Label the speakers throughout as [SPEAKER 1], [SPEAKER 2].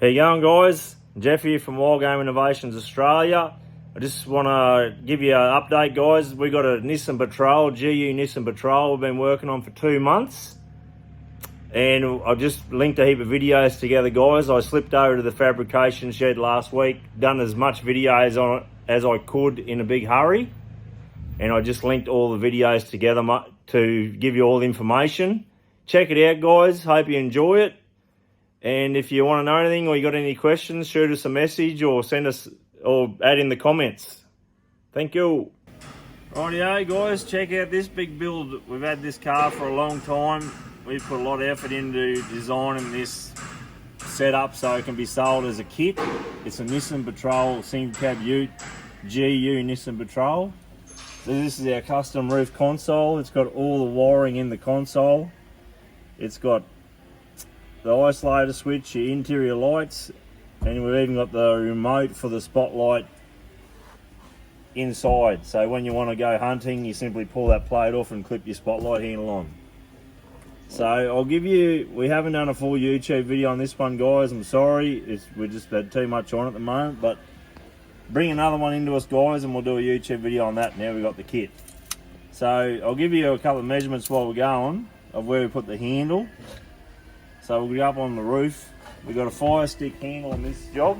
[SPEAKER 1] How you going, guys? Geoff here from Wild Game Innovations Australia. I just want to give you an update, guys. We got a Nissan Patrol, GU Nissan Patrol we've been working on for 2 months. And I just linked a heap of videos together, guys. I slipped over to the fabrication shed last week, done as much videos on it as I could in a big hurry. And I just linked all the videos together to give you all the information. Check it out, guys. Hope you enjoy it. And if you want to know anything or you got any questions, shoot us a message or send us or add in the comments. Thank you. Rightio, guys, check out this big build. We've had this car for a long time. We've put a lot of effort into designing this setup so it can be sold as a kit. It's a Nissan Patrol single cab ute, GU Nissan Patrol. So this is our custom roof console. It's got all the wiring in the console. It's got the isolator switch, your interior lights, and we've even got the remote for the spotlight inside. So when you want to go hunting, you simply pull that plate off and clip your spotlight handle on. So I'll give you, we haven't done a full YouTube video on this one, guys. I'm sorry, we just had too much on at the moment, but bring another one into us, guys, and we'll do a YouTube video on that now we got the kit. So I'll give you a couple of measurements while we're going of where we put the handle. So we'll go up on the roof. We've got a fire stick handle on this job.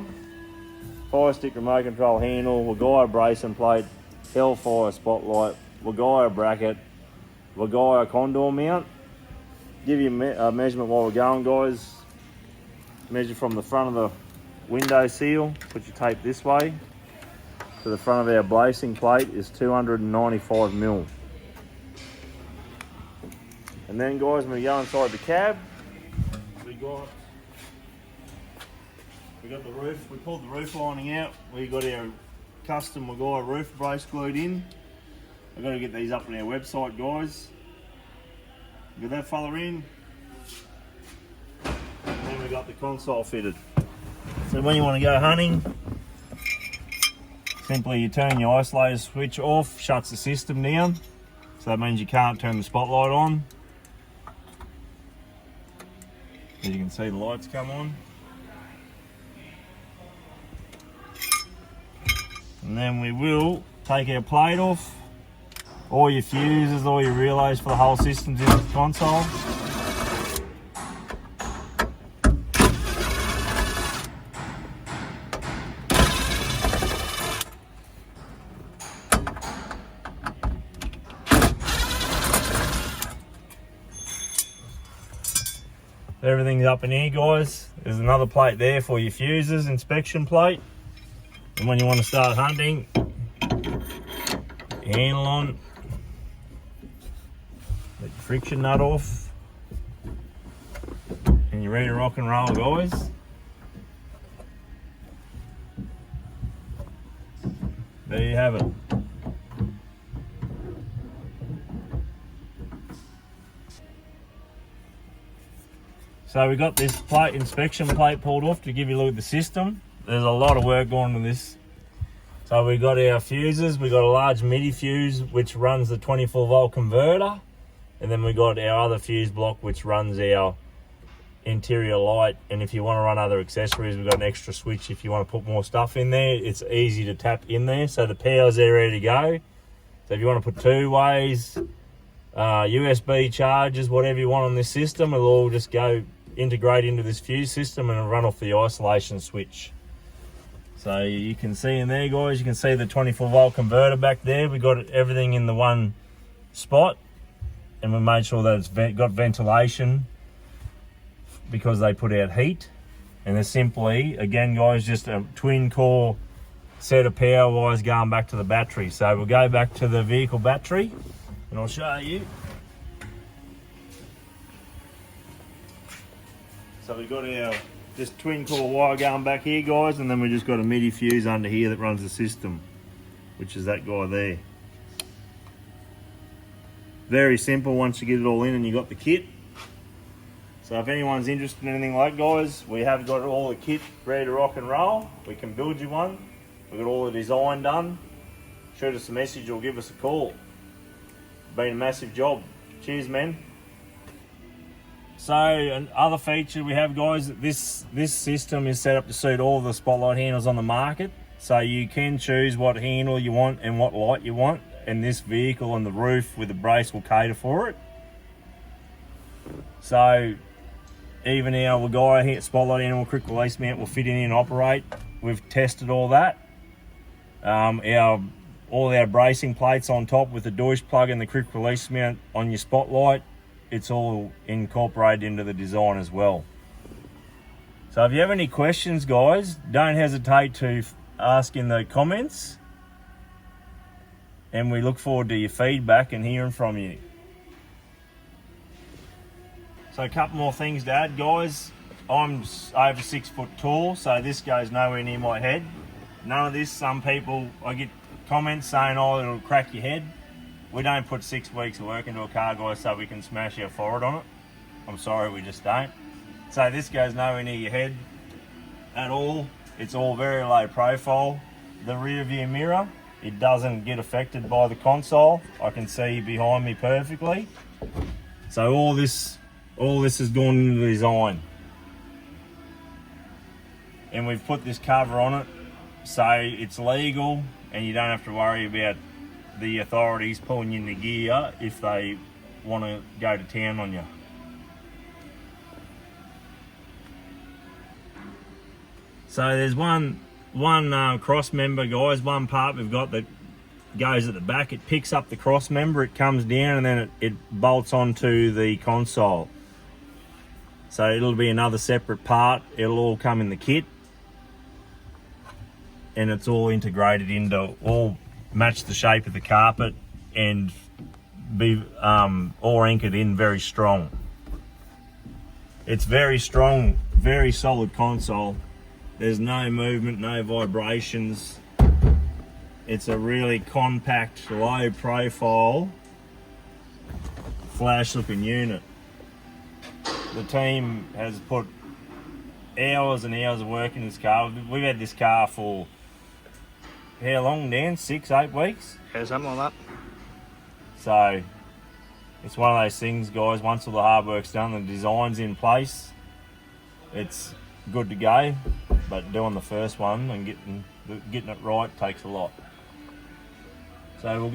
[SPEAKER 1] Fire stick remote control handle, WGIA bracing plate, Hellfire spotlight, WGIA bracket, WGIA condor mount. Give you a measurement while we're going, guys. Measure from the front of the window seal, put your tape this way, to the front of our bracing plate is 295 mil. And then, guys, when we go inside the cab, we got the roof. We pulled the roof lining out. We got our custom WGIA roof brace glued in. I've got to get these up on our website, guys. Get that fella in. And then we got the console fitted. So when you want to go hunting, simply you turn your isolator switch off, shuts the system down. So that means you can't turn the spotlight on. As you can see, the lights come on. And then we will take our plate off, all your fuses, all your relays for the whole system's in the console. Everything's up in here, guys. There's another plate there for your fuses, inspection plate. And when you want to start hunting, handle on, let your friction nut off, and you're ready to rock and roll, guys. There you have it. So we got this plate, inspection plate, pulled off to give you a look at the system. There's a lot of work going into this. So we got our fuses. We got a large MIDI fuse which runs the 24 volt converter, and then we got our other fuse block which runs our interior light. And if you want to run other accessories, we've got an extra switch if you want to put more stuff in there. It's easy to tap in there, so the power's there ready to go. So if you want to put 2-ways, USB chargers, whatever you want on this system, it'll all just go integrate into this fuse system and run off the isolation switch. So you can see in there, guys, you can see the 24 volt converter back there. We got everything in the one spot, and we made sure that it's got ventilation because they put out heat. And they're simply, again, guys, just a twin core set of power wires going back to the battery. So we'll go back to the vehicle battery and I'll show you. So we've got our just twin core wire going back here, guys, and then we just got a MIDI fuse under here that runs the system, which is that guy there. Very simple once you get it all in and you got the kit. So if anyone's interested in anything like that, guys, we have got all the kit ready to rock and roll. We can build you one. We've got all the design done. Shoot us a message or give us a call. Been a massive job. Cheers, man. So another feature we have, guys, this system is set up to suit all the spotlight handles on the market. So you can choose what handle you want and what light you want, and this vehicle and the roof with the brace will cater for it. So even our WGIA spotlight handle quick release mount will fit in and operate. We've tested all that. All our bracing plates on top with the Deutsch plug and the quick release mount on your spotlight, it's all incorporated into the design as well. So if you have any questions, guys, don't hesitate to ask in the comments, and we look forward to your feedback and hearing from you. So a couple more things to add, guys. I'm over 6 foot tall, so this goes nowhere near my head. None of this, some people, I get comments saying, oh, it'll crack your head. We don't put 6 weeks of work into a car, guys, so we can smash our forehead on it. I'm sorry, we just don't. So this goes nowhere near your head at all. It's all very low profile. The rear view mirror, it doesn't get affected by the console. I can see behind me perfectly. So all this has gone into the design. And we've put this cover on it so it's legal and you don't have to worry about the authorities pulling you into gear if they want to go to town on you. So there's one cross member, guys, one part we've got that goes at the back. It picks up the cross member, it comes down, and then it bolts onto the console. So it'll be another separate part. It'll all come in the kit, and it's all integrated into, all match the shape of the carpet and be all anchored in very strong. It's very strong, very solid console. There's no movement, no vibrations. It's a really compact, low profile, flash looking unit. The team has put hours and hours of work in this car. We've had this car for how long, Dan? 6, 8 weeks?
[SPEAKER 2] Yeah, something like that.
[SPEAKER 1] So it's one of those things, guys, once all the hard work's done, the design's in place, it's good to go. But doing the first one and getting it right takes a lot. So we'll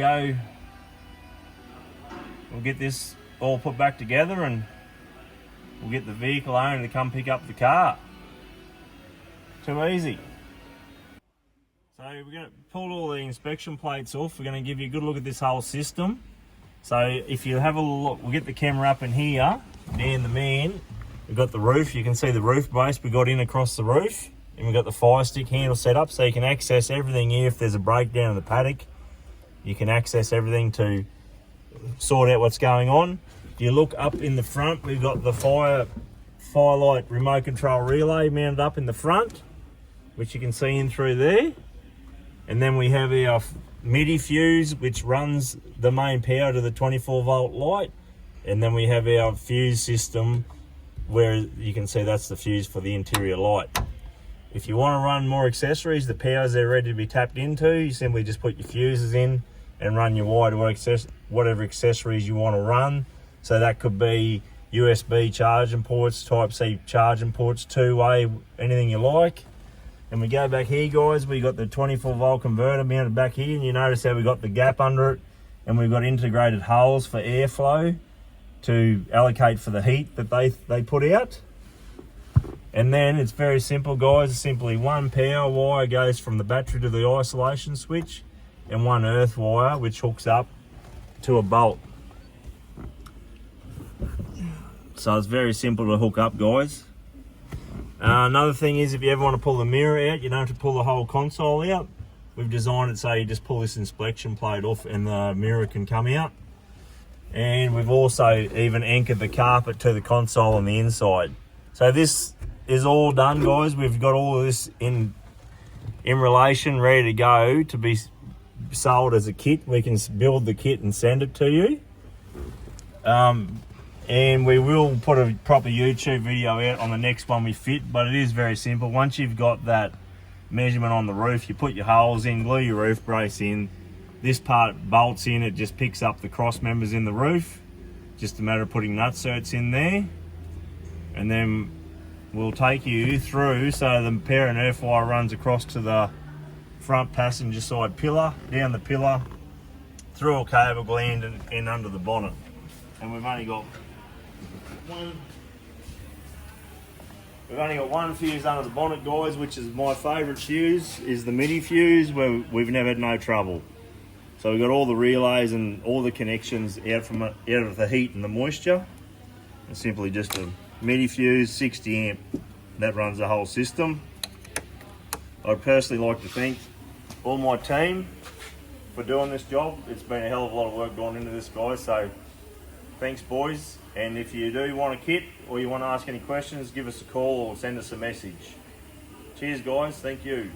[SPEAKER 1] get this all put back together and we'll get the vehicle owner to come pick up the car. Too easy. So we're going to pull all the inspection plates off. We're going to give you a good look at this whole system. So if you have a look, we'll get the camera up in here, Dan the man. We've got the roof. You can see the roof brace we got in across the roof. And we've got the fire stick handle set up so you can access everything here. If there's a breakdown in the paddock, you can access everything to sort out what's going on. If you look up in the front, we've got the firelight remote control relay mounted up in the front, which you can see in through there. And then we have our MIDI fuse, which runs the main power to the 24 volt light. And then we have our fuse system where you can see that's the fuse for the interior light. If you want to run more accessories, the powers are ready to be tapped into. You simply just put your fuses in and run your wire to whatever accessories you want to run. So that could be USB charging ports, Type-C charging ports, two-way, anything you like. And we go back here, guys, we got the 24 volt converter mounted back here, and you notice how we got the gap under it, and we've got integrated holes for airflow to allocate for the heat that they put out. And then it's very simple, guys. It's simply one power wire goes from the battery to the isolation switch, and one earth wire which hooks up to a bolt. So it's very simple to hook up, guys. Another thing is, if you ever want to pull the mirror out, you don't have to pull the whole console out. We've designed it so you just pull this inspection plate off and the mirror can come out. And we've also even anchored the carpet to the console on the inside. So this is all done, guys. We've got all of this in relation, ready to go to be sold as a kit. We can build the kit and send it to you. And we will put a proper YouTube video out on the next one we fit, but it is very simple. Once you've got that measurement on the roof, you put your holes in, glue your roof brace in. This part bolts in, it just picks up the cross members in the roof. Just a matter of putting nut certs in there. and then we'll take you through. So the parent earth wire runs across to the front passenger side pillar, down the pillar, through a cable gland and under the bonnet. And we've only got one fuse under the bonnet, guys, which is my favourite fuse, is the MIDI fuse, where we've never had no trouble. So we've got all the relays and all the connections out of the heat and the moisture. And simply just a MIDI fuse, 60 amp, that runs the whole system. I'd personally like to thank all my team for doing this job. It's been a hell of a lot of work gone into this, guys, so thanks, boys. And if you do want a kit or you want to ask any questions, give us a call or send us a message. Cheers, guys. Thank you.